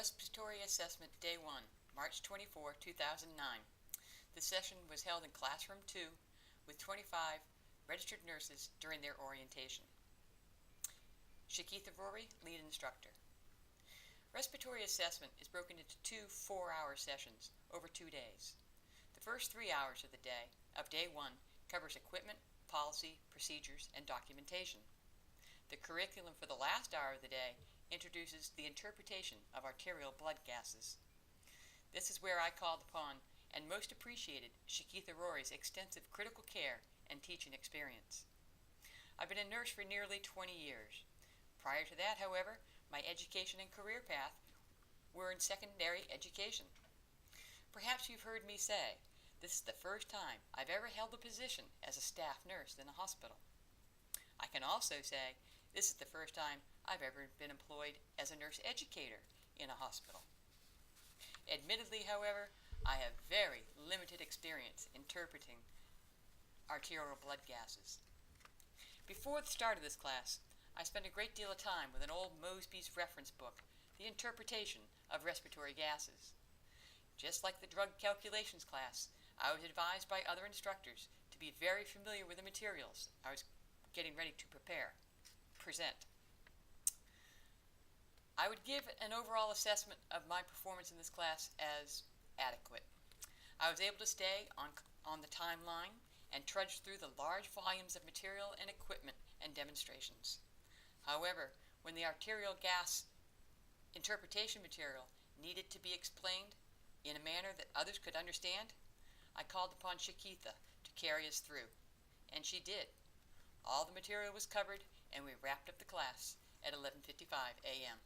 Respiratory Assessment Day 1, March 24, 2009. This session was held in Classroom 2 with 25 registered nurses during their orientation. Shakitha Rory, lead instructor. Respiratory assessment is broken into two 4-hour sessions over 2 days. The first 3 hours of day 1 covers equipment, policy, procedures, and documentation. The curriculum for the last hour of the day introduces the interpretation of arterial blood gases. This is where I called upon and most appreciated Shakitha Rory's extensive critical care and teaching experience. I've been a nurse for nearly 20 years. Prior to that, however, my education and career path were in secondary education. Perhaps you've heard me say, this is the first time I've ever held a position as a staff nurse in a hospital. I can also say this is the first time I've ever been employed as a nurse educator in a hospital. Admittedly, however, I have very limited experience interpreting arterial blood gases. Before the start of this class, I spent a great deal of time with an old Mosby's reference book, The Interpretation of Respiratory Gases. Just like the drug calculations class, I was advised by other instructors to be very familiar with the materials I was getting ready to present. I would give an overall assessment of my performance in this class as adequate. I was able to stay on the timeline and trudge through the large volumes of material and equipment and demonstrations. However, when the arterial gas interpretation material needed to be explained in a manner that others could understand, I called upon Shakitha to carry us through, and she did. All the material was covered, and we wrapped up the class at 11:55 a.m.